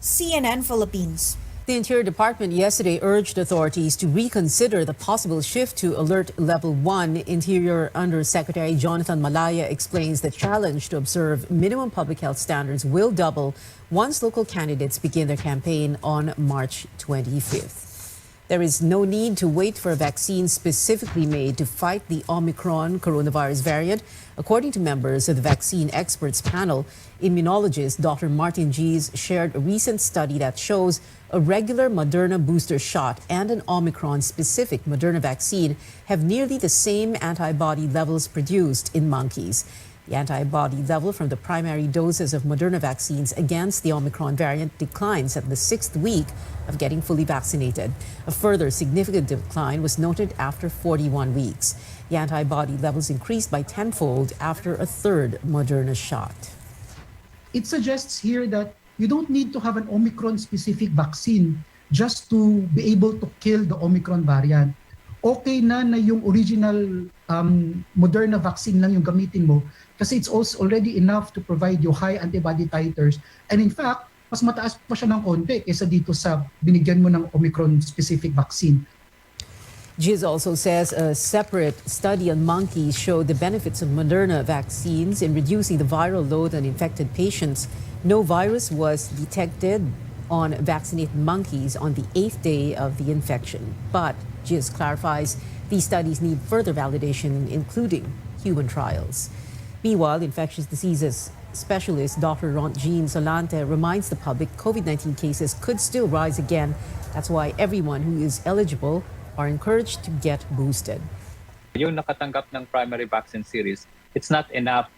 CNN Philippines. The Interior Department yesterday urged authorities to reconsider the possible shift to Alert Level 1. Interior Undersecretary Jonathan Malaya explains the challenge to observe minimum public health standards will double once local candidates begin their campaign on March 25th. There is no need to wait for a vaccine specifically made to fight the Omicron coronavirus variant. According to members of the vaccine experts panel, immunologist Dr. Martin Gies shared a recent study that shows a regular Moderna booster shot and an Omicron-specific Moderna vaccine have nearly the same antibody levels produced in monkeys. The antibody level from the primary doses of Moderna vaccines against the Omicron variant declines at the 6th week of getting fully vaccinated. A further significant decline was noted after 41 weeks. The antibody levels increased by tenfold after a third Moderna shot. It suggests here that you don't need to have an Omicron-specific vaccine just to be able to kill the Omicron variant. Okay na yung original Moderna vaccine lang yung gamitin mo kasi it's also already enough to provide you high antibody titers. And in fact, mas mataas pa siya ng konti kaysa dito sa binigyan mo ng Omicron-specific vaccine. Gies also says a separate study on monkeys showed the benefits of Moderna vaccines in reducing the viral load on infected patients. No virus was detected on vaccinated monkeys on the 8th day of the infection. But Gies clarifies these studies need further validation, including human trials. Meanwhile, infectious diseases specialist Dr. Jean Solante reminds the public COVID-19 cases could still rise again. That's why everyone who is eligible are encouraged to get boosted. Yung nakatanggap ng primary vaccine series, it's not enough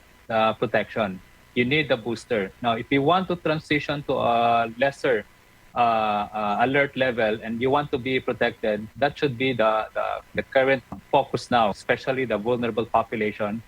protection. You need the booster. Now, if you want to transition to a lesser alert level and you want to be protected, that should be the current focus now, especially the vulnerable population.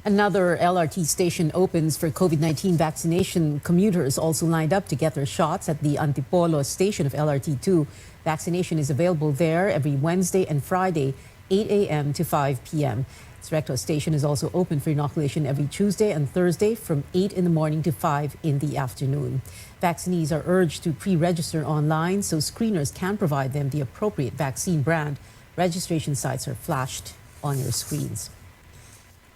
Another LRT station opens for COVID-19 vaccination. Commuters also lined up to get their shots at the Antipolo station of LRT2. Vaccination is available there every Wednesday and Friday, 8 a.m. to 5 p.m. This Recto station is also open for inoculation every Tuesday and Thursday from 8 in the morning to 5 in the afternoon. Vaccinees are urged to pre-register online so screeners can provide them the appropriate vaccine brand. Registration sites are flashed on your screens.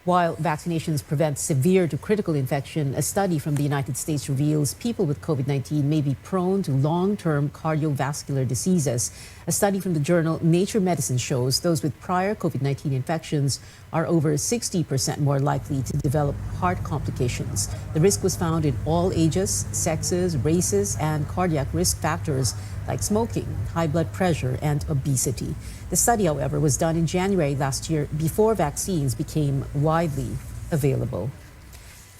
While vaccinations prevent severe to critical infection, a study from the United States reveals people with COVID-19 may be prone to long-term cardiovascular diseases. A study from the journal Nature Medicine shows those with prior COVID-19 infections are over 60% more likely to develop heart complications. The risk was found in all ages, sexes, races, and cardiac risk factors like smoking, high blood pressure, and obesity. The study, however, was done in January last year before vaccines became widely available.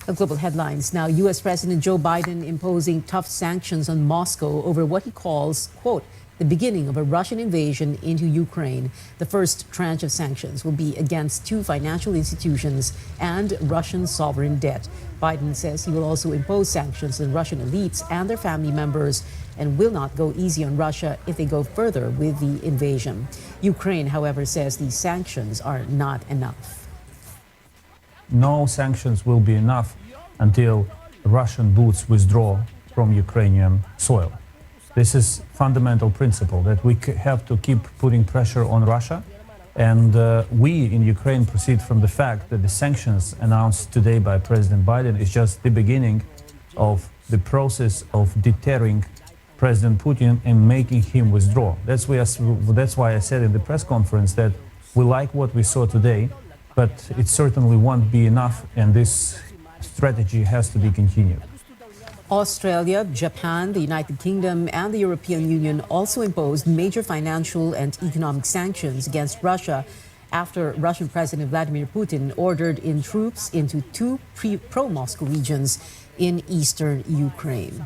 Global headlines now. U.S. President Joe Biden imposing tough sanctions on Moscow over what he calls, quote, the beginning of a Russian invasion into Ukraine. The first tranche of sanctions will be against two financial institutions and Russian sovereign debt. Biden says he will also impose sanctions on Russian elites and their family members and will not go easy on Russia if they go further with the invasion. Ukraine, however, says these sanctions are not enough. No sanctions will be enough until Russian boots withdraw from Ukrainian soil. This is fundamental principle that we have to keep putting pressure on Russia. And we in Ukraine proceed from the fact that the sanctions announced today by President Biden is just the beginning of the process of deterring President Putin and making him withdraw. That's why I said in the press conference that we like what we saw today, but it certainly won't be enough, and this strategy has to be continued. Australia, Japan, the United Kingdom, and the European Union also imposed major financial and economic sanctions against Russia after Russian President Vladimir Putin ordered in troops into two pro-Moscow regions in eastern Ukraine.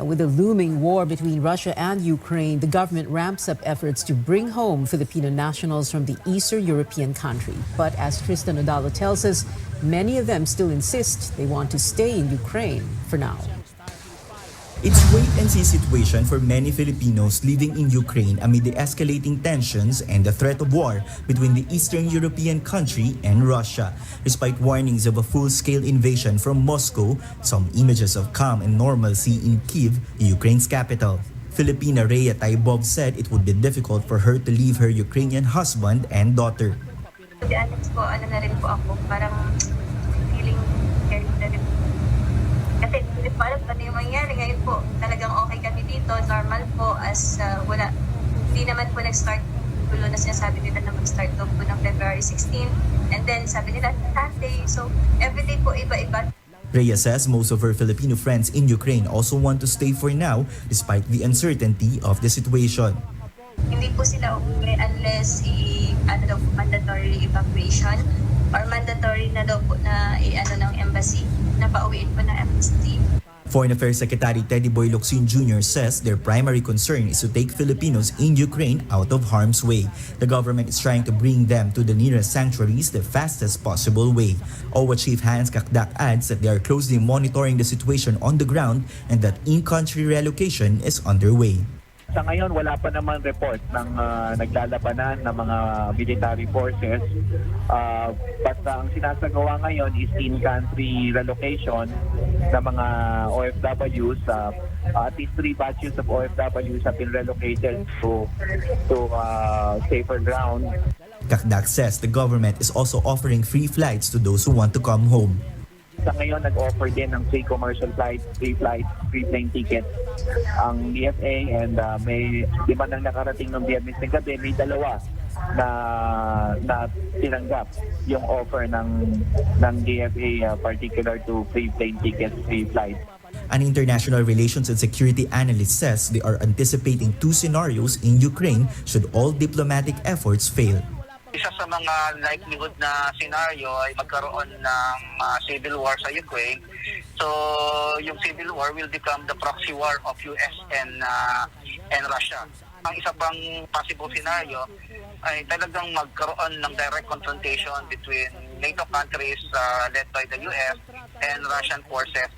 With the looming war between Russia and Ukraine, the government ramps up efforts to bring home Filipino nationals from the Eastern European country. But as Tristan Odalo tells us, many of them still insist they want to stay in Ukraine for now. It's wait-and-see situation for many Filipinos living in Ukraine amid the escalating tensions and the threat of war between the Eastern European country and Russia. Despite warnings of a full-scale invasion from Moscow, some images of calm and normalcy in Kyiv, Ukraine's capital. Filipina Rhea Taibov said it would be difficult for her to leave her Ukrainian husband and daughter. To be honest po, ano na rin po ako, parang feeling scared na rin po. Kasi hindi ko alam ano yung mangyari. Ngayon po, talagang okay kami dito, normal po, as wala. Hindi naman po nag-start gulo na sinasabi nila na mag-start daw po ng February 16. And then sabi nila, Sunday. So, everyday po iba-iba. Rhea says most of her Filipino friends in Ukraine also want to stay for now despite the uncertainty of the situation. Hindi po sila uuwi unless mandatory evacuation or mandatory na daw po na ng embassy, na pauwiin po ng embassy. Foreign Affairs Secretary Teddy Boy Locsin Jr. says their primary concern is to take Filipinos in Ukraine out of harm's way. The government is trying to bring them to the nearest sanctuaries the fastest possible way. OWA Chief Hans Kakdak adds that they are closely monitoring the situation on the ground and that in-country relocation is underway. Sa ngayon, wala pa naman report ng naglalabanan ng mga military forces. Basta ang sinasagawa ngayon is in-country relocation ng mga OFWs. At least 3 batches of OFWs have been relocated to safer ground. Kakdak says the government is also offering free flights to those who want to come home. Sa ngayon, nag-offer din ng free commercial flights, free plane tickets ang DFA, and may lima nang nakarating ng Biyernes ng gabi, may 2 na tinanggap yung offer ng DFA particular to free plane tickets, free flights. An international relations and security analyst says they are anticipating 2 scenarios in Ukraine should all diplomatic efforts fail. Isa sa mga likelihood na scenario ay magkaroon ng civil war sa Ukraine. So, yung civil war will become the proxy war of US and Russia. Ang isa pang possible scenario ay talagang magkaroon ng direct confrontation between NATO countries led by the US and Russian forces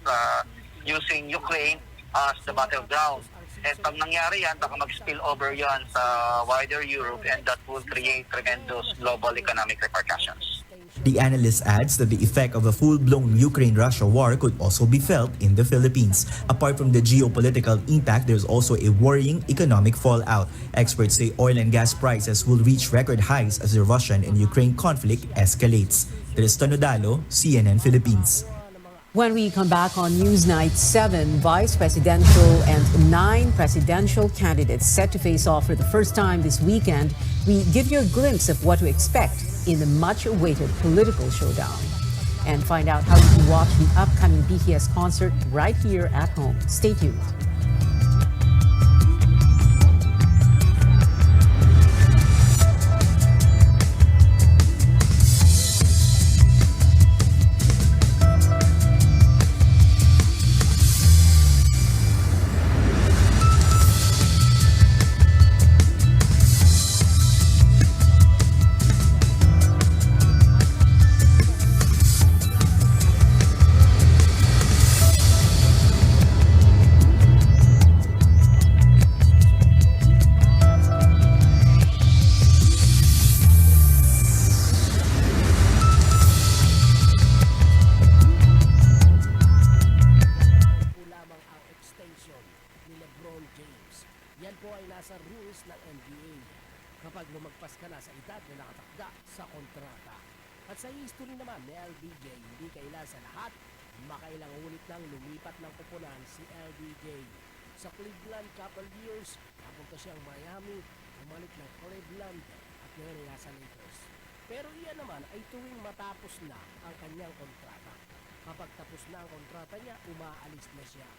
using Ukraine as the battleground. At pag nangyari yan, baka mag-spill over yan sa wider Europe, and that will create tremendous global economic repercussions. The analyst adds that the effect of a full-blown Ukraine-Russia war could also be felt in the Philippines. Apart from the geopolitical impact, there's also a worrying economic fallout. Experts say oil and gas prices will reach record highs as the Russian and Ukraine conflict escalates. Tristan Nodalo, CNN Philippines. When we come back on Newsnight, 7 vice presidential and 9 presidential candidates set to face off for the first time this weekend, we give you a glimpse of what to expect in the much-awaited political showdown. And find out how you can watch the upcoming BTS concert right here at home. Stay tuned. Yan po ay nasa rules ng NBA kapag lumagpas ka na sa edad na nakatakda sa kontrata. At sa history naman ni LBJ, hindi kailan sa lahat, makailang ulit nang lumipat ng kupunan si LBJ. Sa Cleveland Cavaliers, napunta siyang Miami, bumalik ng Cleveland at ngayon ay nasa Lakers. Pero iyan naman ay tuwing matapos na ang kanyang kontrata. Kapag tapos na ang kontrata niya, umaalis na siya.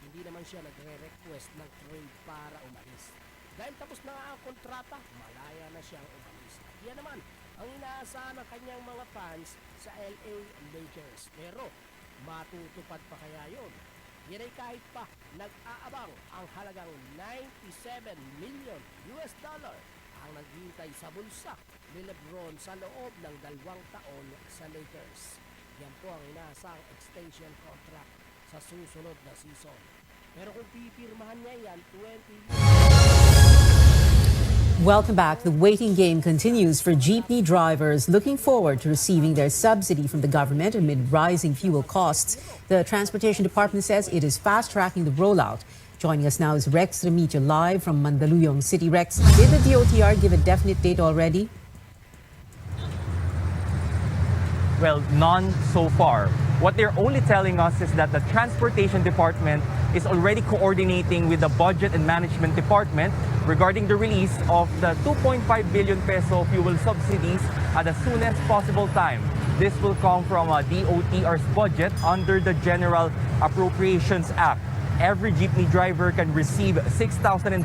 Hindi naman siya nagre-request ng trade para umalis. Dahil tapos na ang kontrata, malaya na siyang umalis. Yan naman ang inaasahan ng kanyang mga fans sa LA Lakers. Pero matutupad pa kaya yun? Yan ay kahit pa nag-aabang ang halagang $97 million ang naghihintay sa bulsa ni LeBron sa loob ng 2 taon sa Lakers. Yan po ang inaasahang extension contract sa susunod na season. Pero kung pipirmahan niya yan, 20 Welcome back. The waiting game continues for jeepney drivers looking forward to receiving their subsidy from the government amid rising fuel costs. The Transportation Department says it is fast-tracking the rollout. Joining us now is Rex Remigio live from Mandaluyong City. Rex, did the DOTR give a definite date already? Well, none so far. What they're only telling us is that the Transportation Department is already coordinating with the Budget and Management Department regarding the release of the 2.5 billion peso fuel subsidies at the soonest possible time. This will come from DOTR's budget under the General Appropriations Act. Every jeepney driver can receive 6,500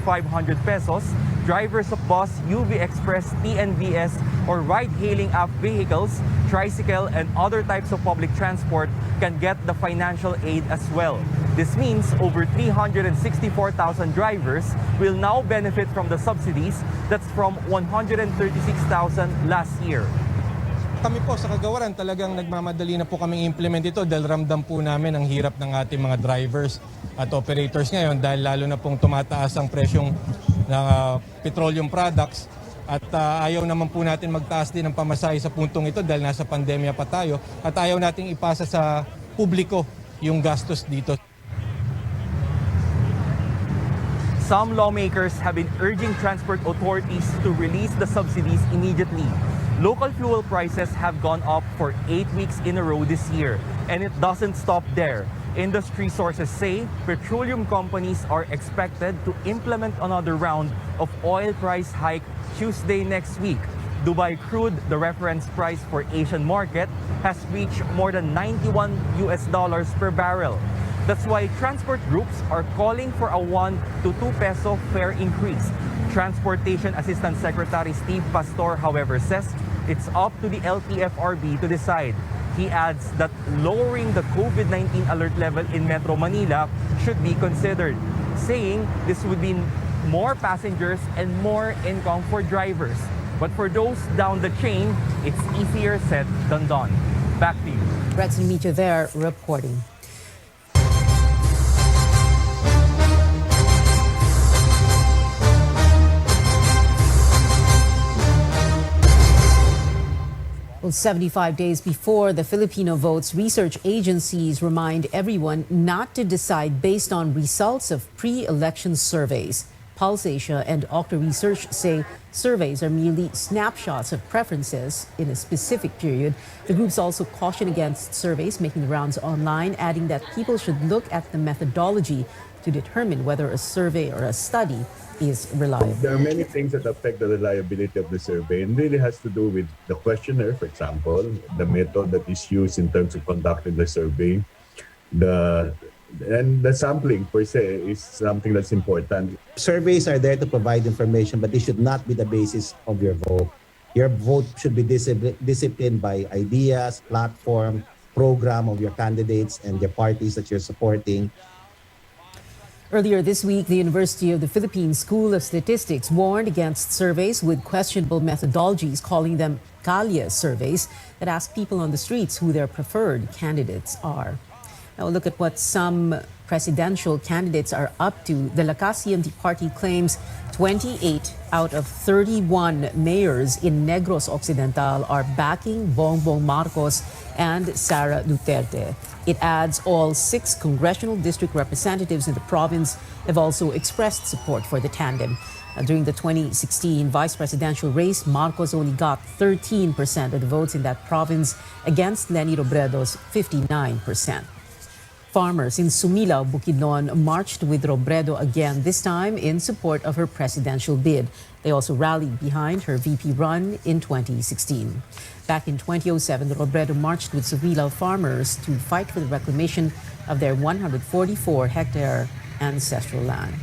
pesos. Drivers of bus, UV Express, TNVS, or ride-hailing app vehicles, tricycle, and other types of public transport can get the financial aid as well. This means over 364,000 drivers will now benefit from the subsidies. That's from 136,000 last year. Kami po sa Kagawaran talagang nagmamadali na po kami implement ito dahil ramdam po namin ang hirap ng ating mga drivers at operators ngayon dahil lalo na pong tumataas ang presyong ng petroleum products at ayaw naman po natin magtaas din ng pamasahe sa puntong ito dahil nasa pandemya pa tayo at ayaw nating ipasa sa publiko yung gastos dito. Some lawmakers have been urging transport authorities to release the subsidies immediately. Local fuel prices have gone up for 8 weeks in a row this year, and it doesn't stop there. Industry sources say petroleum companies are expected to implement another round of oil price hike Tuesday next week. Dubai crude, the reference price for Asian market, has reached more than $91 per barrel. That's why transport groups are calling for a 1 to 2 peso fare increase. Transportation Assistant Secretary Steve Pastor, however, says it's up to the LTFRB to decide. He adds that lowering the COVID-19 alert level in Metro Manila should be considered, saying this would mean more passengers and more income for drivers. But for those down the chain, it's easier said than done. Back to you. Rex Remigio there reporting. Well, 75 days before the Filipino votes, research agencies remind everyone not to decide based on results of pre-election surveys. Pulse Asia and Okta Research say surveys are merely snapshots of preferences in a specific period. The groups also caution against surveys making the rounds online, adding that people should look at the methodology to determine whether a survey or a study is reliable. There are many things that affect the reliability of the survey and really has to do with the questionnaire, for example, the method that is used in terms of conducting the survey, and the sampling per se is something that's important. Surveys are there to provide information, but they should not be the basis of your vote. Your vote should be disciplined by ideas, platform, program of your candidates and the parties that you're supporting. Earlier this week, the University of the Philippines School of Statistics warned against surveys with questionable methodologies, calling them Kalye surveys that ask people on the streets who their preferred candidates are. Now, look at what some presidential candidates are up to. The Lakas CMD party claims 28 out of 31 mayors in Negros Occidental are backing Bongbong Marcos and Sara Duterte. It adds all 6 congressional district representatives in the province have also expressed support for the tandem. During the 2016 vice presidential race, Marcos only got 13% of the votes in that province against Leni Robredo's 59%. Farmers in Sumilao, Bukidnon marched with Robredo again, this time in support of her presidential bid. They also rallied behind her VP run in 2016. Back in 2007, Robredo marched with Sumilao farmers to fight for the reclamation of their 144-hectare ancestral land.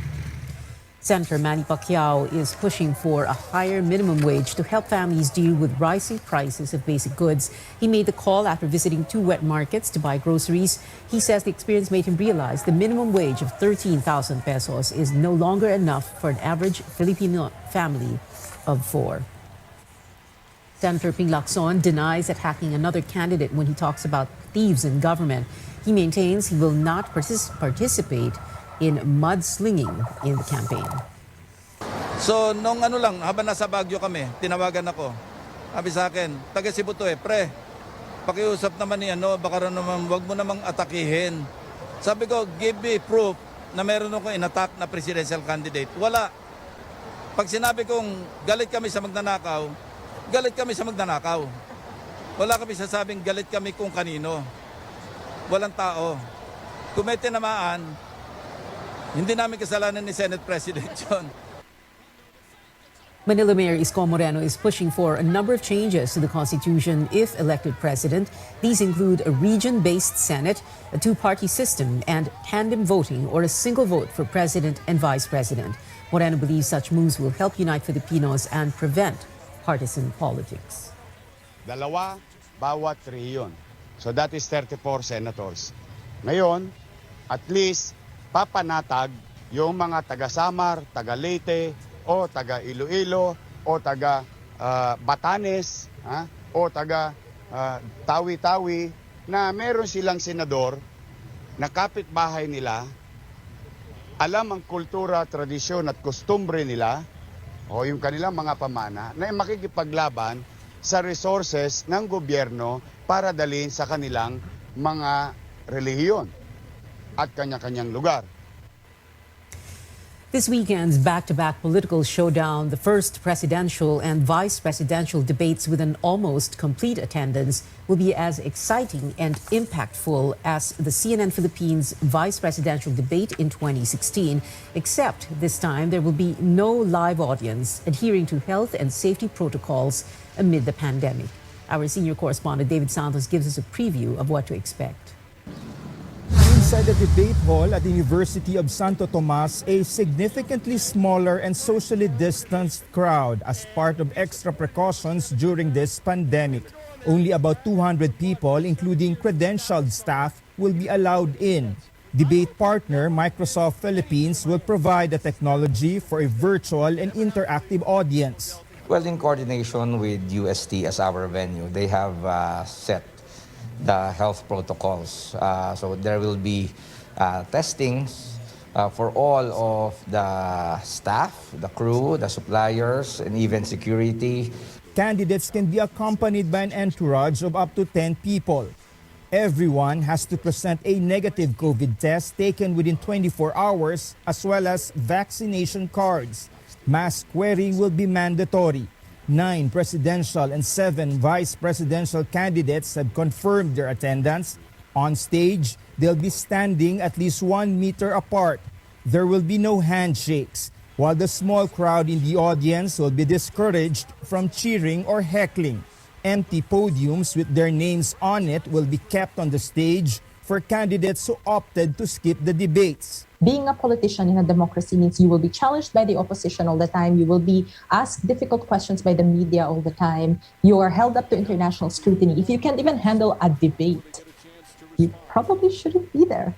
Senator Manny Pacquiao is pushing for a higher minimum wage to help families deal with rising prices of basic goods. He made the call after visiting 2 wet markets to buy groceries. He says the experience made him realize the minimum wage of 13,000 pesos is no longer enough for an average Filipino family of 4. Senator Ping Lacson denies attacking another candidate when he talks about thieves in government. He maintains he will not participate in mudslinging in the campaign. So, nung habang nasa Baguio kami, tinawagan ako. Sabi sa akin, taga Cebu to pre, pakiusap naman ni baka naman, wag mo namang atakihin. Sabi ko, give me proof na meron akong inattack na presidential candidate. Wala. Pag sinabi kong galit kami sa magnanakaw, galit kami sa magnanakaw. Wala kami sasabing galit kami kung kanino. Walang tao. Kung may tinamaan, hindi namin kasalanan ni Senate President yun. Manila Mayor Isko Moreno is pushing for a number of changes to the Constitution if elected president. These include a region-based Senate, a two-party system, and tandem voting or a single vote for president and vice president. Moreno believes such moves will help unite Filipinos and prevent partisan politics. Dalawa bawat rehiyon. So that is 34 senators. Ngayon, at least papanatag yung mga taga-Samar, taga-Leyte, o taga Iloilo, o taga Batanes, o taga Tawi-Tawi, na meron silang senador na kapitbahay nila, alam ang kultura, tradisyon at kostumbre nila, o yung kanilang mga pamana, na makikipaglaban sa resources ng gobyerno para dalhin sa kanilang mga relihiyon at kanya-kanyang lugar. This weekend's back-to-back political showdown, the first presidential and vice presidential debates with an almost complete attendance, will be as exciting and impactful as the CNN Philippines vice presidential debate in 2016, except this time there will be no live audience, adhering to health and safety protocols amid the pandemic. Our senior correspondent David Santos gives us a preview of what to expect. Inside the debate hall at the University of Santo Tomas, a significantly smaller and socially distanced crowd as part of extra precautions during this pandemic. Only about 200 people, including credentialed staff, will be allowed in. Debate partner Microsoft Philippines will provide the technology for a virtual and interactive audience. Well, in coordination with UST as our venue, they have set the health protocols. So there will be testings for all of the staff, the crew, the suppliers, and even security. Candidates can be accompanied by an entourage of up to 10 people. Everyone has to present a negative COVID test taken within 24 hours, as well as vaccination cards. Mask wearing will be mandatory. 9 presidential and 7 vice presidential candidates have confirmed their attendance. On stage, they'll be standing at least 1 meter apart. There will be no handshakes, while the small crowd in the audience will be discouraged from cheering or heckling. Empty podiums with their names on it will be kept on the stage for candidates who opted to skip the debates. Being a politician in a democracy means you will be challenged by the opposition all the time. You will be asked difficult questions by the media all the time. You are held up to international scrutiny. If you can't even handle a debate, you probably shouldn't be there.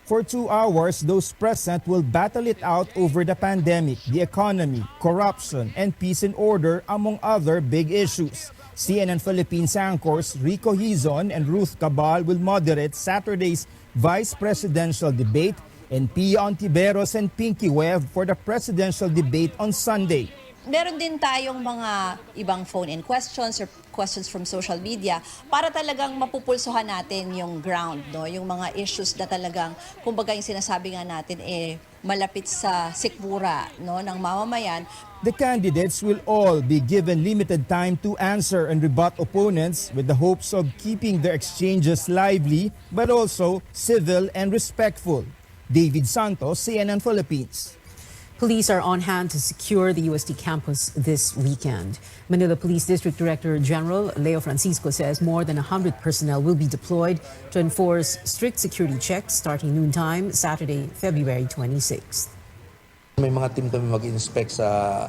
For 2 hours, those present will battle it out over the pandemic, the economy, corruption, and peace and order, among other big issues. CNN Philippines anchors Rico Hizon and Ruth Cabal will moderate Saturday's vice presidential debate, and Pia Ontiveros and Pinky Webb for the presidential debate on Sunday. Meron din tayong mga ibang phone-in questions or questions from social media para talagang mapupulsuhan natin yung ground, no? Yung mga issues na talagang, kumbaga yung sinasabi nga natin, malapit sa sikmura, no, ng mamamayan. The candidates will all be given limited time to answer and rebut opponents with the hopes of keeping their exchanges lively but also civil and respectful. David Santos, CNN Philippines. Police are on hand to secure the UST campus this weekend. Manila Police District Director General Leo Francisco says more than 100 personnel will be deployed to enforce strict security checks starting noontime Saturday, February 26th. May mga team kami mag-inspect sa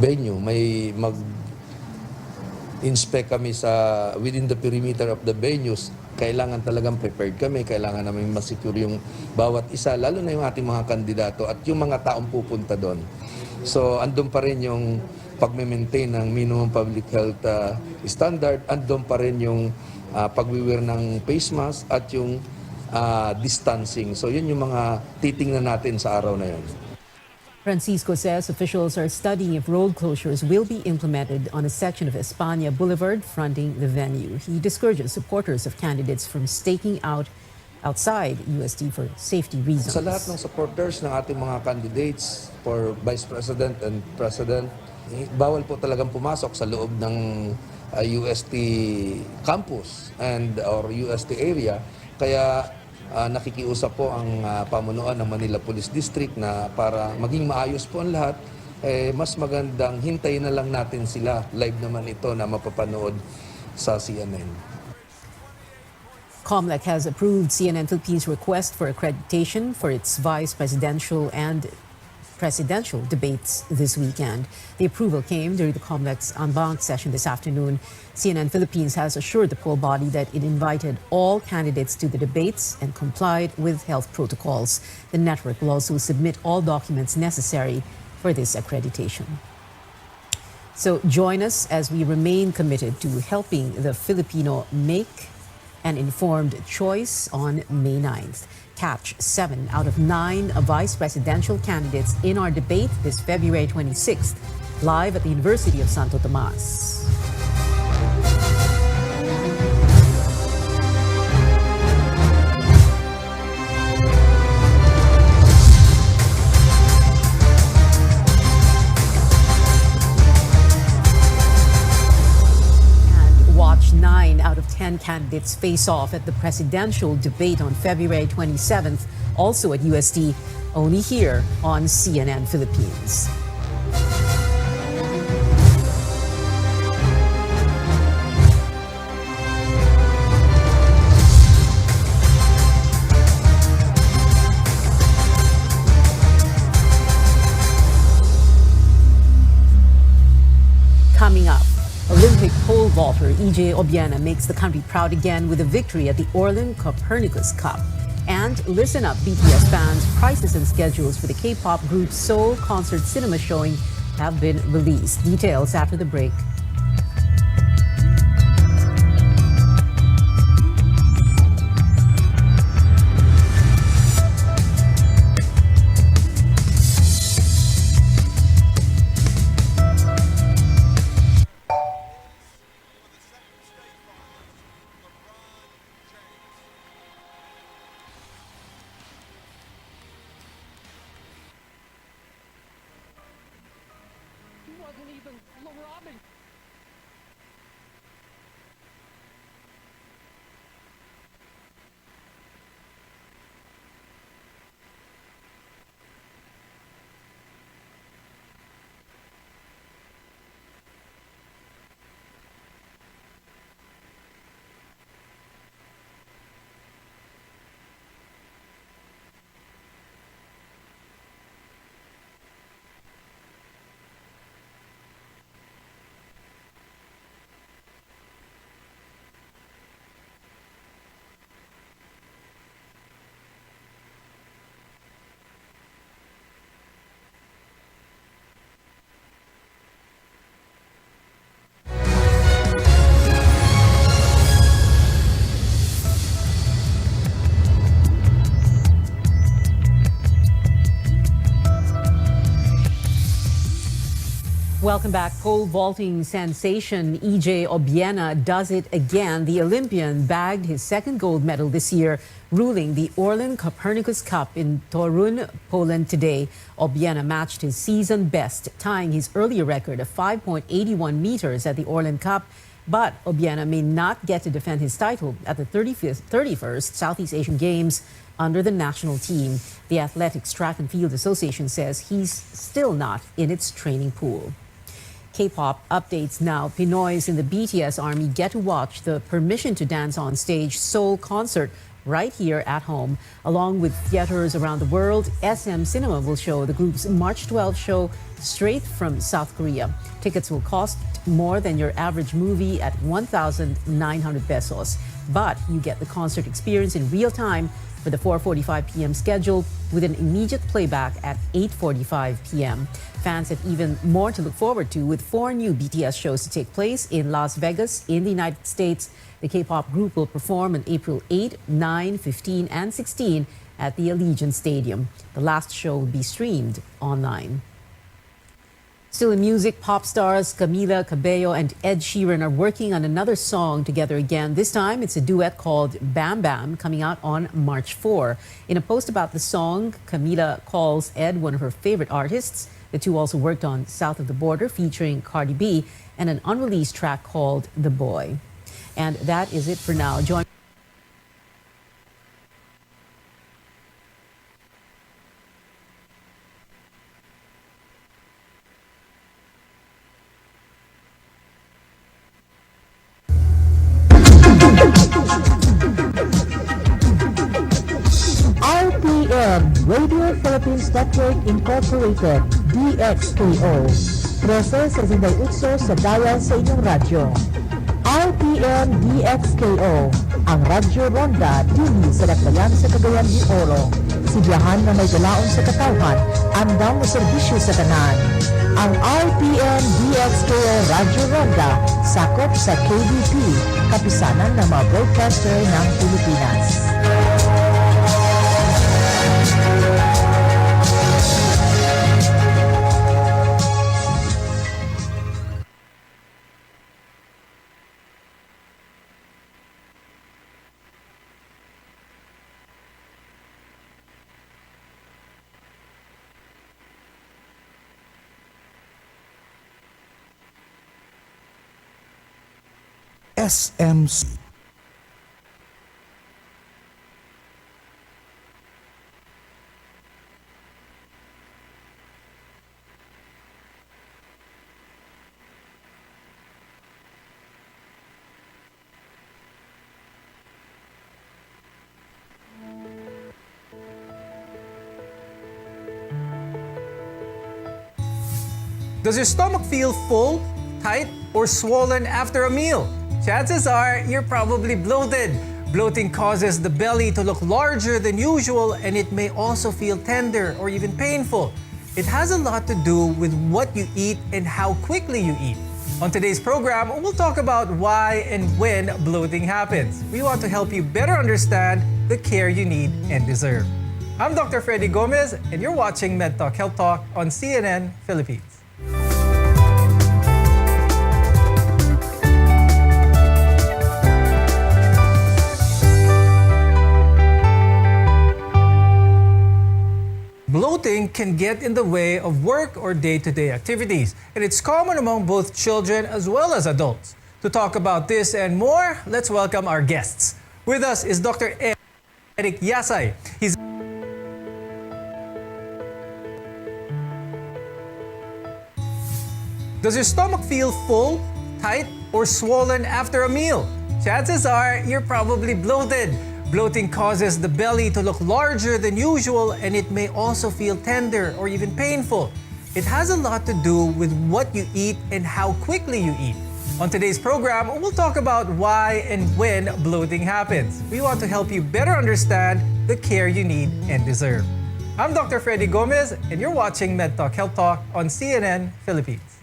venue, may mag-inspect kami sa within the perimeter of the venues. Kailangan talagang prepared kami, kailangan namin masecure yung bawat isa, lalo na yung ating mga kandidato at yung mga taong pupunta doon. So andun pa rin yung pag-maintain ng minimum public health standard, andun pa rin yung pag-wear ng face mask at yung distancing. So yun yung mga titingnan natin sa araw na yun. Francisco says officials are studying if road closures will be implemented on a section of España Boulevard fronting the venue. He discourages supporters of candidates from staking out outside UST for safety reasons. Sa lahat ng supporters ng ating mga candidates for Vice President and President, bawal po talagang pumasok sa loob ng UST campus or UST area. Kaya nakikiusap po ang pamunuan ng Manila Police District na para maging maayos po ang lahat, mas magandang hintayin na lang natin sila. Live naman ito na mapapanood sa CNN. COMELEC has approved CNN Philippines' request for accreditation for its vice presidential and presidential debates this weekend. The approval came during the COMELEC's en banc session this afternoon. CNN Philippines has assured the poll body that it invited all candidates to the debates and complied with health protocols. The network will also submit all documents necessary for this accreditation. So join us as we remain committed to helping the Filipino make an informed choice on May 9th. Catch 7 out of 9 vice presidential candidates in our debate this February 26th, live at the University of Santo Tomas. Watch 9 out of 10 candidates face off at the presidential debate on February 27th, also at UST, only here on CNN Philippines. Coming up, Olympic pole vaulter EJ Obiena makes the country proud again with a victory at the Orlin Copernicus Cup. And listen up, BTS fans, prices and schedules for the K-pop group Seoul concert cinema showing have been released. Details after the break. Welcome back. Pole vaulting sensation EJ Obiena does it again. The Olympian bagged his second gold medal this year, ruling the Orlin Copernicus Cup in Torun, Poland today. Obiena matched his season best, tying his earlier record of 5.81 meters at the Orlin Cup. But Obiena may not get to defend his title at the 31st Southeast Asian Games under the national team. The Athletics Track and Field Association says he's still not in its training pool. K-pop updates now. Pinoys in the BTS army get to watch the Permission to Dance on Stage Seoul concert right here at home. Along with theaters around the world, SM Cinema will show the group's March 12 show straight from South Korea. Tickets will cost more than your average movie at 1,900 pesos. But you get the concert experience in real time for the 4:45 p.m. schedule, with an immediate playback at 8:45 p.m. Fans have even more to look forward to, with 4 new BTS shows to take place in Las Vegas in the United States. The K-pop group will perform on April 8, 9, 15, and 16 at the Allegiant Stadium. The last show will be streamed online. Still in music, pop stars Camila Cabello and Ed Sheeran are working on another song together again. This time, it's a duet called Bam Bam, coming out on March 4. In a post about the song, Camila calls Ed one of her favorite artists. The two also worked on South of the Border, featuring Cardi B, and an unreleased track called The Boy. And that is it for now. Join RPN, Radio Philippines Network Incorporated, DXKO. 13 sa Zinday Utso sa dial sa inyong radyo. RPN DXKO, ang Radyo Ronda dili sa Dakbayan sa Cagayan de Oro. Sibiyahan na may galaon sa katawhan, andam mo serbisyo sa tanan. Ang RPN DXKO Radyo Ronda sakop sa KBP, kapisanan ng mga broadcaster ng Pilipinas. SMC. Does your stomach feel full, tight, or swollen after a meal? Chances are you're probably bloated. Bloating causes the belly to look larger than usual, and it may also feel tender or even painful. It has a lot to do with what you eat and how quickly you eat. On today's program, we'll talk about why and when bloating happens. We want to help you better understand the care you need and deserve. I'm Dr. Freddy Gomez, and you're watching MedTalk Health Talk on CNN Philippines. Bloating can get in the way of work or day-to-day activities, and it's common among both children as well as adults. To talk about this and more, let's welcome our guests. With us is Dr. Eric Yasay. Does your stomach feel full, tight, or swollen after a meal? Chances are you're probably bloated. Bloating causes the belly to look larger than usual, and it may also feel tender or even painful. It has a lot to do with what you eat and how quickly you eat. On today's program, we'll talk about why and when bloating happens. We want to help you better understand the care you need and deserve. I'm Dr. Freddy Gomez, and you're watching MedTalk Health Talk on CNN Philippines.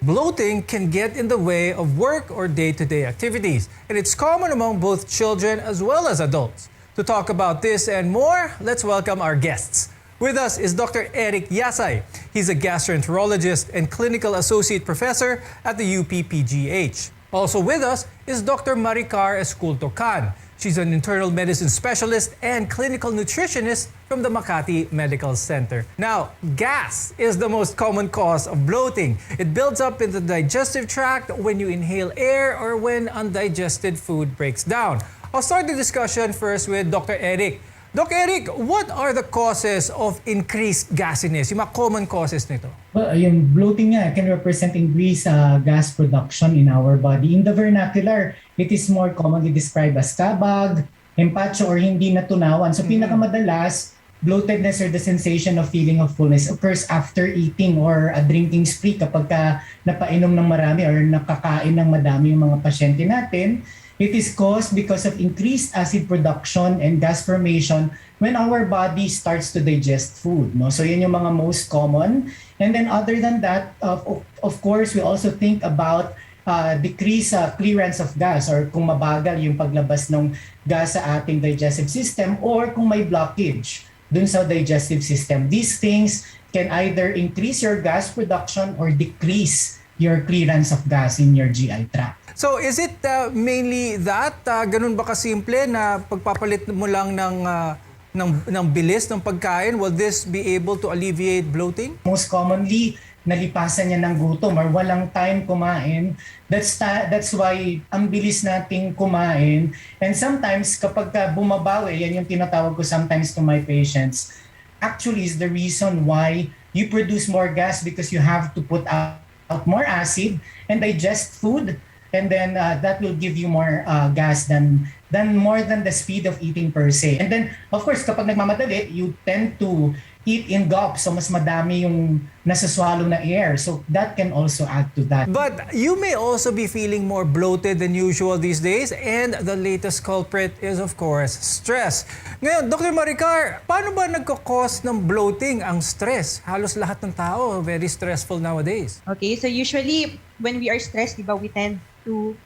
Bloating can get in the way of work or day-to-day activities, and it's common among both children as well as adults. To talk about this and more, let's welcome our guests. With us is Dr. Eric Yasay. He's a gastroenterologist and clinical associate professor at the UP-PGH. Also with us is Dr. Maricar Esculto-Can. She's an internal medicine specialist and clinical nutritionist from the Makati Medical Center. Now, gas is the most common cause of bloating. It builds up in the digestive tract when you inhale air or when undigested food breaks down. I'll start the discussion first with Dr. Eric. Dr. Eric, what are the causes of increased gasiness? Yung mga common causes nito? Well, yung bloating nga can represent increased gas production in our body. In the vernacular, it is more commonly described as kabag, empacho, or hindi natunawan. So pinakamadalas, bloatedness or the sensation of feeling of fullness occurs after eating or a drinking spree kapag ka napainom ng marami or nakakain ng madami yung mga pasyente natin. It is caused because of increased acid production and gas formation when our body starts to digest food. No? So yun yung mga most common. And then other than that, of course, we also think about decrease clearance of gas or kung mabagal yung paglabas ng gas sa ating digestive system or kung may blockage dun sa digestive system. These things can either increase your gas production or decrease your clearance of gas in your GI tract. So is it mainly that? Ganun ba kasimple na pagpapalit mo lang ng bilis ng pagkain? Will this be able to alleviate bloating? Most commonly, nalipasan niya ng gutom or walang time kumain. That's why ang bilis nating kumain. And sometimes kapag bumabawi, yan yung tinatawag ko sometimes to my patients, actually is the reason why you produce more gas because you have to put out more acid and digest food. And then that will give you more gas than more than the speed of eating per se. And then, of course, kapag nagmamadali, you tend to eat in gulps. So mas madami yung nasaswallow na air. So that can also add to that. But you may also be feeling more bloated than usual these days. And the latest culprit is, of course, stress. Ngayon, Dr. Maricar, paano ba nagkakos ng bloating ang stress? Halos lahat ng tao, very stressful nowadays. Okay, so usually when we are stressed, diba, we tend to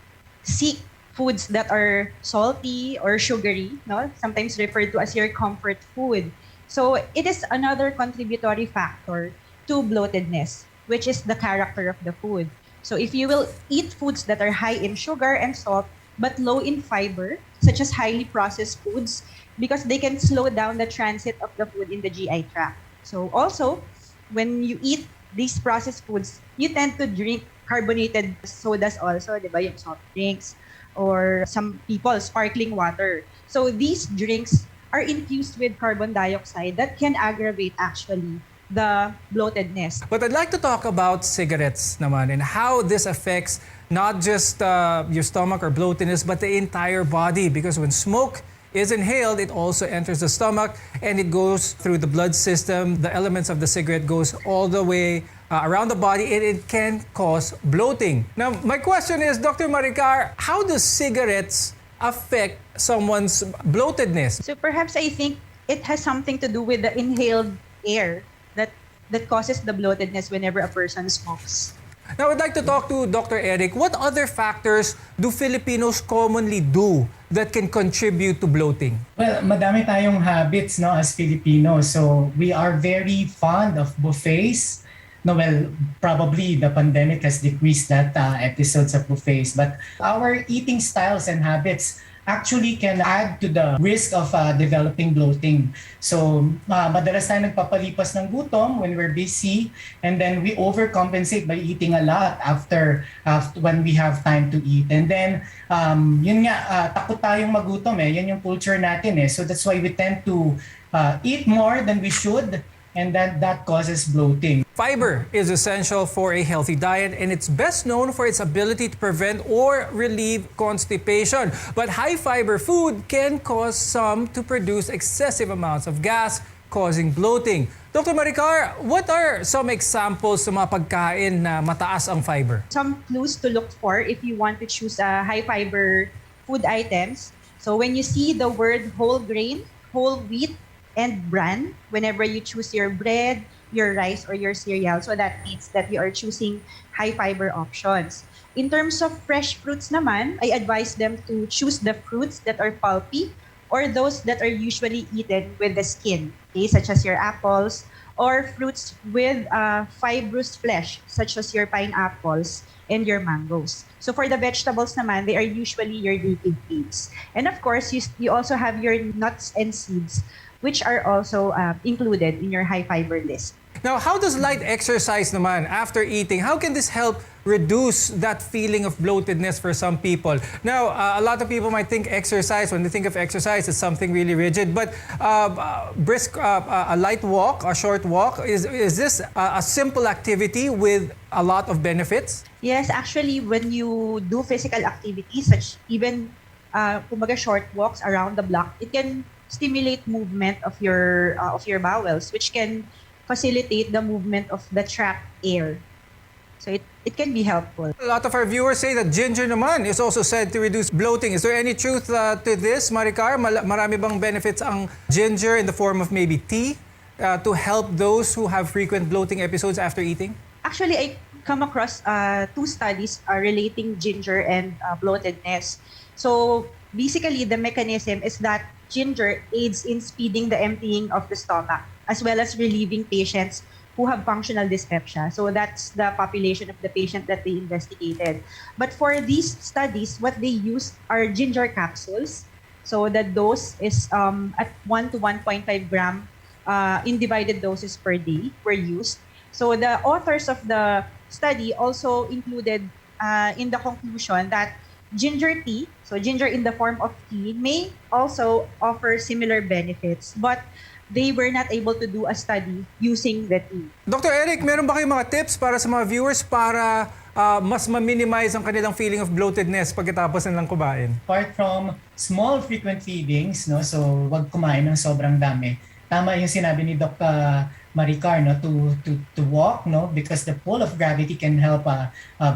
seek foods that are salty or sugary, no? Sometimes referred to as your comfort food. So it is another contributory factor to bloatedness, which is the character of the food. So if you will eat foods that are high in sugar and salt, but low in fiber, such as highly processed foods, because they can slow down the transit of the food in the GI tract. So also, when you eat these processed foods, you tend to drink carbonated sodas also, di ba, yung soft drinks, or some people, sparkling water. So these drinks are infused with carbon dioxide that can aggravate actually the bloatedness. But I'd like to talk about cigarettes naman and how this affects not just your stomach or bloatedness, but the entire body. Because when smoke is inhaled, it also enters the stomach and it goes through the blood system. The elements of the cigarette goes all the way around the body and it can cause bloating. Now, my question is, Dr. Maricar, how do cigarettes affect someone's bloatedness? So perhaps I think it has something to do with the inhaled air that causes the bloatedness whenever a person smokes. Now, I'd like to talk to Dr. Eric. What other factors do Filipinos commonly do that can contribute to bloating? Well, madami tayong habits, no, as Filipinos. So we are very fond of buffets. No, well, probably the pandemic has decreased that episodes of buffets. But our eating styles and habits actually can add to the risk of developing bloating. So, madalas tayo nagpapalipas ng gutom when we're busy, and then we overcompensate by eating a lot after when we have time to eat. And then, yun nga, takot tayong magutom eh. Yan yung culture natin eh. So that's why we tend to eat more than we should, and that causes bloating. Fiber is essential for a healthy diet, and it's best known for its ability to prevent or relieve constipation. But high fiber food can cause some to produce excessive amounts of gas, causing bloating. Dr. Maricar, what are some examples sa mga pagkain na mataas ang fiber? Some clues to look for if you want to choose high fiber food items. So when you see the word whole grain, whole wheat, and bran, whenever you choose your bread, your rice, or your cereal, so that means that you are choosing high fiber options. In terms of fresh fruits naman, I advise them to choose the fruits that are pulpy or those that are usually eaten with the skin, okay, such as your apples, or fruits with fibrous flesh, such as your pineapples and your mangoes. So for the vegetables naman, they are usually your leafy greens. And of course, you also have your nuts and seeds, which are also included in your high fiber list. Now, how does light exercise naman after eating, how can this help reduce that feeling of bloatedness for some people? Now, a lot of people might think exercise, when they think of exercise, it's something really rigid. But a light walk, a short walk, is this a simple activity with a lot of benefits? Yes, actually, when you do physical activities, such even kumbaga short walks around the block, it can stimulate movement of your bowels, which can facilitate the movement of the trapped air. So it can be helpful. A lot of our viewers say that ginger naman is also said to reduce bloating. Is there any truth to this, Maricar? Marami bang benefits ang ginger in the form of maybe tea to help those who have frequent bloating episodes after eating? Actually, I come across 2 studies relating ginger and bloatedness. So basically, the mechanism is that ginger aids in speeding the emptying of the stomach, as well as relieving patients who have functional dyspepsia. So that's the population of the patient that they investigated. But for these studies, what they used are ginger capsules. So the dose is at 1 to 1.5 gram in divided doses per day were used. So the authors of the study also included in the conclusion that ginger tea, so ginger in the form of tea, may also offer similar benefits, but they were not able to do a study using the tea. Dr. Eric, meron ba kayong mga tips para sa mga viewers para mas ma-minimize ang kanilang feeling of bloatedness pagkatapos nilang kumain? Apart from small frequent feedings, no, so wag kumain ng sobrang dami. Tama yung sinabi ni Dr. Maricar, no, to walk, no, because the pull of gravity can help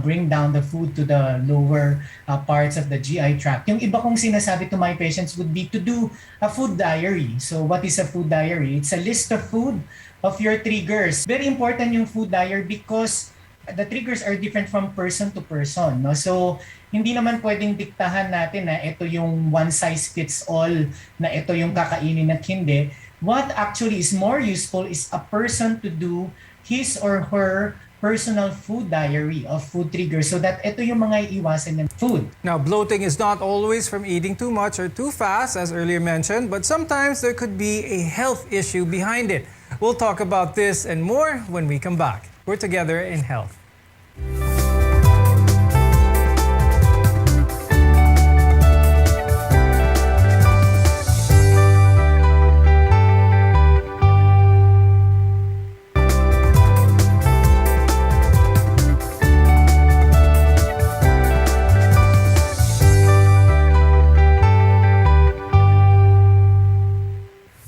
bring down the food to the lower parts of the GI tract. Yung iba kong sinasabi to my patients would be to do a food diary. So what is a food diary? It's a list of food of your triggers. Very important yung food diary because the triggers are different from person to person, no? So hindi naman pwedeng diktahan natin na ito yung one size fits all, na ito yung kakainin at hindi. What actually is more useful is a person to do his or her personal food diary of food triggers so that ito yung mga iiwasan ng food. Now, bloating is not always from eating too much or too fast, as earlier mentioned, but sometimes there could be a health issue behind it. We'll talk about this and more when we come back. We're together in health.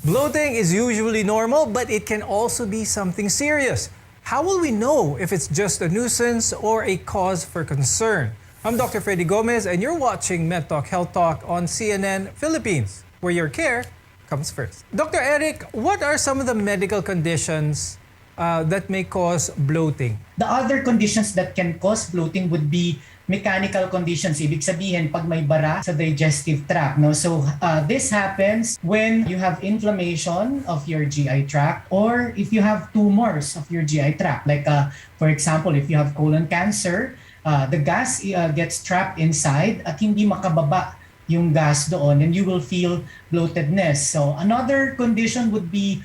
Bloating is usually normal, but it can also be something serious. How will we know if it's just a nuisance or a cause for concern? I'm Dr. Freddy Gomez, and you're watching MedTalk Health Talk on CNN Philippines, where your care comes first. Dr. Eric, what are some of the medical conditions that may cause bloating? The other conditions that can cause bloating would be mechanical conditions. Ibig sabihin, pag may bara sa digestive tract. No? So this happens when you have inflammation of your GI tract or if you have tumors of your GI tract. Like for example, if you have colon cancer, the gas gets trapped inside at hindi makababa yung gas doon and you will feel bloatedness. So another condition would be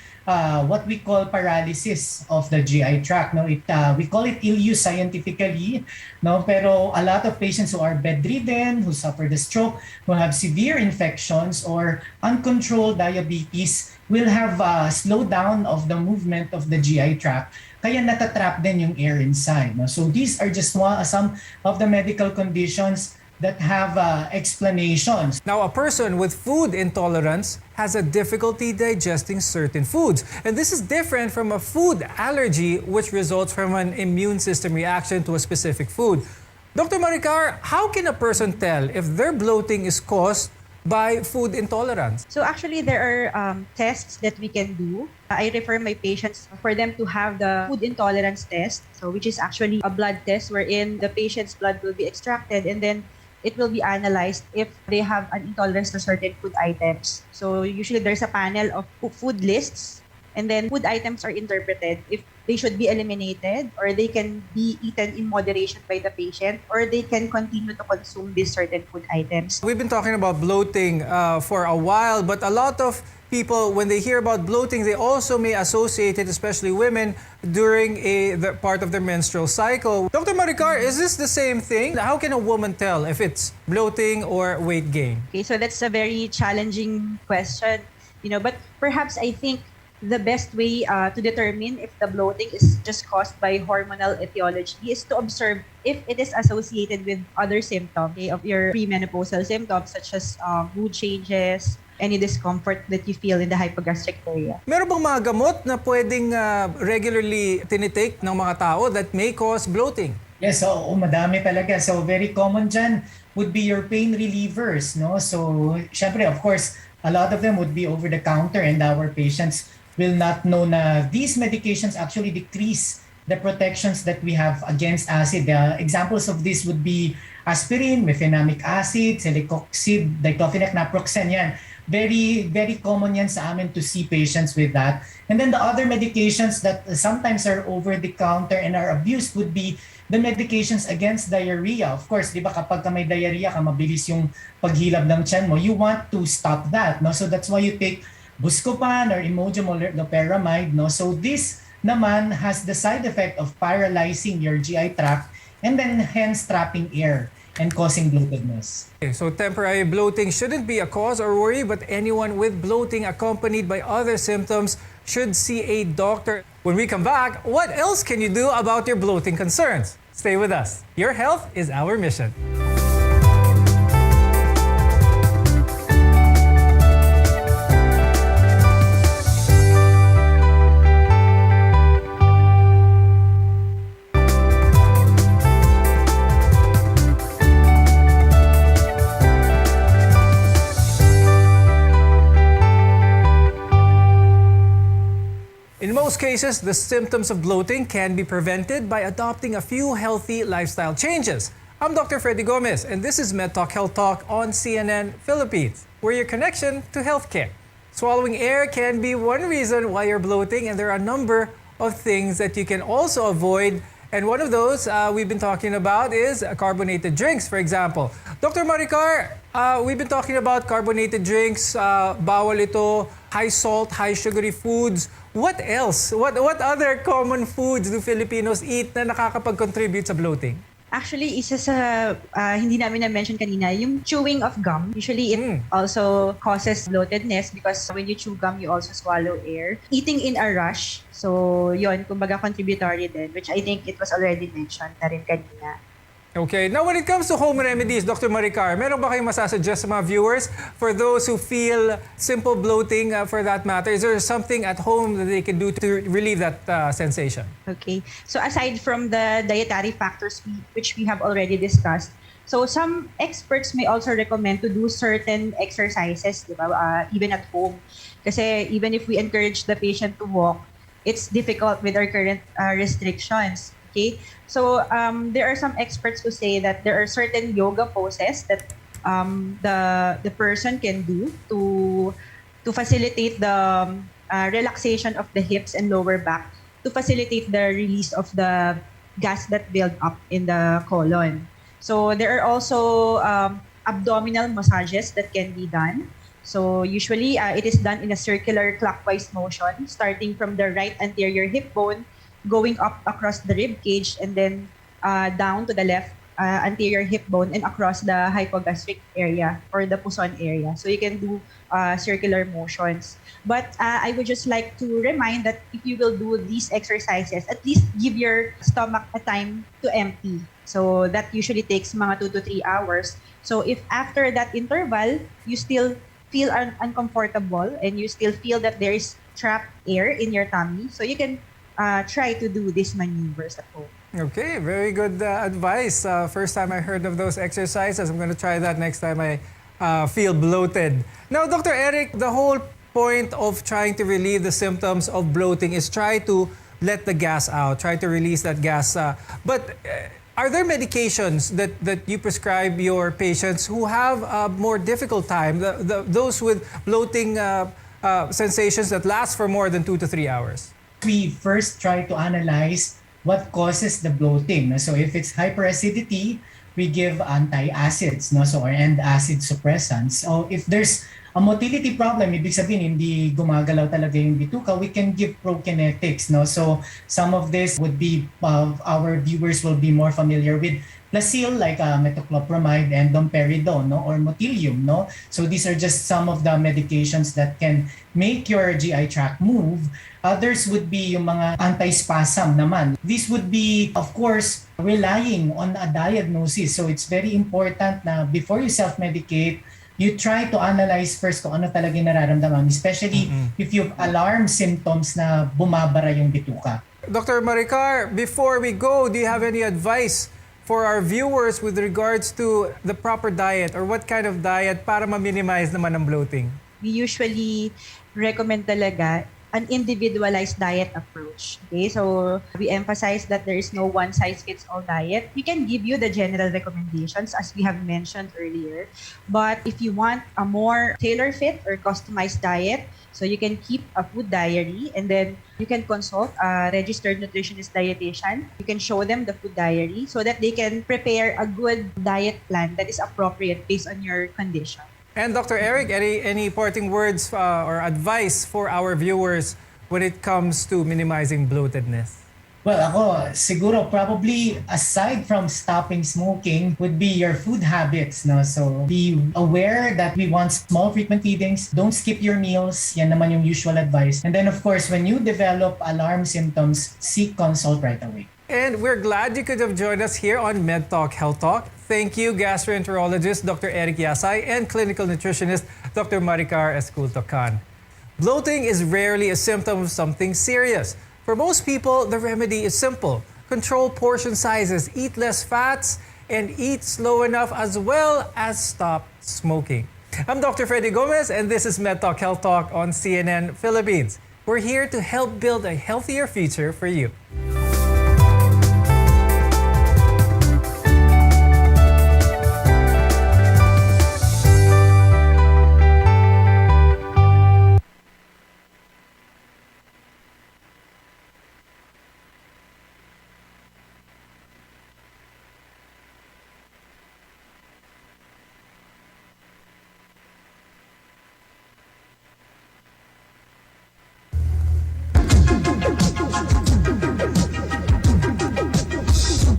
what we call paralysis of the GI tract. No, we call it ileus scientifically. No, pero a lot of patients who are bedridden, who suffer the stroke, who have severe infections or uncontrolled diabetes will have a slowdown of the movement of the GI tract. Kaya natatrap din yung air inside. No? So these are just some of the medical conditions that have explanations. Now, a person with food intolerance has a difficulty digesting certain foods. And this is different from a food allergy, which results from an immune system reaction to a specific food. Dr. Maricar, how can a person tell if their bloating is caused by food intolerance? So actually, there are tests that we can do. I refer my patients for them to have the food intolerance test, so which is actually a blood test wherein the patient's blood will be extracted and then it will be analyzed if they have an intolerance to certain food items. So usually there's a panel of food lists and then food items are interpreted if they should be eliminated or they can be eaten in moderation by the patient or they can continue to consume these certain food items. We've been talking about bloating for a while, but a lot of people, when they hear about bloating, they also may associate it, especially women, during the part of their menstrual cycle. Dr. Maricar, is this the same thing? How can a woman tell if it's bloating or weight gain? Okay, so that's a very challenging question, but perhaps I think the best way to determine if the bloating is just caused by hormonal etiology is to observe if it is associated with other symptoms of your premenopausal symptoms such as mood changes, any discomfort that you feel in the hypogastric area. Meron bang mga gamot na pwedeng regularly tinitake ng mga tao that may cause bloating? Yes, so madami talaga. So very common dyan would be your pain relievers, no? So syempre, of course, a lot of them would be over the counter and our patients will not know na these medications actually decrease the protections that we have against acid. Examples of this would be aspirin, mefenamic acid, celecoxib, diclofenac, naproxen, yan. Very, very common yan sa amin to see patients with that. And then the other medications that sometimes are over the counter and are abused would be the medications against diarrhea. Of course, di ba kapag ka may diarrhea ka, mabilis yung paghilab ng tiyan mo, you want to stop that. No? So that's why you take Buscopan or Imodium or loperamide. No? So this naman has the side effect of paralyzing your GI tract and then hence trapping air and causing bloatedness. Okay, so temporary bloating shouldn't be a cause or worry, but anyone with bloating accompanied by other symptoms should see a doctor. When we come back, what else can you do about your bloating concerns? Stay with us. Your health is our mission. In most cases, the symptoms of bloating can be prevented by adopting a few healthy lifestyle changes. I'm Dr. Freddy Gomez, and this is MedTalk Health Talk on CNN Philippines. We're your connection to healthcare. Swallowing air can be one reason why you're bloating, and there are a number of things that you can also avoid. And one of those we've been talking about is carbonated drinks, for example. Dr. Maricar, we've been talking about carbonated drinks, bawal ito, high salt, high sugary foods. What else? What other common foods do Filipinos eat na nakakapag-contribute sa bloating? Actually, isa sa hindi namin na-mention kanina, yung chewing of gum. Usually, it also causes bloatedness because when you chew gum, you also swallow air. Eating in a rush. So, yun, kumbaga contributory din, which I think it was already mentioned na rin kanina. Okay. Now, when it comes to home remedies, Dr. Maricar, meron ba kayong masasuggest sa mga viewers for those who feel simple bloating for that matter? Is there something at home that they can do to relieve that sensation? Okay. So aside from the dietary factors which we have already discussed, so some experts may also recommend to do certain exercises, di ba, even at home. Kasi even if we encourage the patient to walk, it's difficult with our current restrictions. Okay, so there are some experts who say that there are certain yoga poses that the person can do to facilitate the relaxation of the hips and lower back, to facilitate the release of the gas that build up in the colon. So there are also abdominal massages that can be done. So usually it is done in a circular clockwise motion, starting from the right anterior hip bone, going up across the rib cage, and then down to the left anterior hip bone and across the hypogastric area or the puson area. So you can do circular motions. But I would just like to remind that if you will do these exercises, at least give your stomach a time to empty. So that usually takes mga 2 to 3 hours. So if after that interval, you still feel uncomfortable and you still feel that there is trapped air in your tummy, so you can try to do these maneuvers at home. Okay, very good advice. First time I heard of those exercises. I'm going to try that next time I feel bloated. Now, Dr. Eric, the whole point of trying to relieve the symptoms of bloating is try to let the gas out, try to release that gas. But are there medications that you prescribe your patients who have a more difficult time, those with bloating sensations that last for more than 2 to 3 hours? We first try to analyze what causes the bloating. So if it's hyperacidity, we give antacids, or acid suppressants. So if there's a motility problem, ibig sabihin hindi gumagalaw talaga yung bituka, we can give prokinetics. So some of this would be, our viewers will be more familiar with Plasil, like metoclopramide and domperidone, or Motilium. So these are just some of the medications that can make your GI tract move. Others would be yung mga antispasm naman. This would be, of course, relying on a diagnosis. So it's very important na before you self-medicate, you try to analyze first kung ano talaga yung nararamdaman, especially if you've alarm symptoms na bumabara yung bituka. Dr. Maricar, before we go, do you have any advice for our viewers with regards to the proper diet or what kind of diet para ma-minimize naman ang bloating? We usually recommend talaga an individualized diet approach. Okay, so we emphasize that there is no one-size-fits-all diet. We can give you the general recommendations as we have mentioned earlier. But if you want a more tailor-fit or customized diet, so you can keep a food diary and then you can consult a registered nutritionist dietitian. You can show them the food diary so that they can prepare a good diet plan that is appropriate based on your condition. And Dr. Eric, any parting words or advice for our viewers when it comes to minimizing bloatedness? Well, ako, siguro probably aside from stopping smoking would be your food habits. No? So be aware that we want small frequent feedings. Don't skip your meals. Yan naman yung usual advice. And then of course, when you develop alarm symptoms, seek consult right away. And we're glad you could have joined us here on Med Talk Health Talk. Thank you, gastroenterologist Dr. Eric Yasay and clinical nutritionist Dr. Maricar Esculto-Can. Bloating is rarely a symptom of something serious. For most people, the remedy is simple. Control portion sizes, eat less fats, and eat slow enough as well as stop smoking. I'm Dr. Freddy Gomez, and this is Med Talk Health Talk on CNN Philippines. We're here to help build a healthier future for you.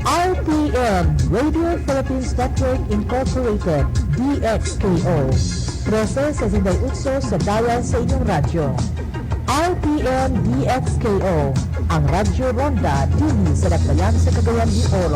RPN, Radio Philippines Network Incorporated, DXKO. 13.68 sa dial sa inyong radyo. RPN DXKO, ang Radyo Ronda, dini sa Dakbayan sa Cagayan de Oro.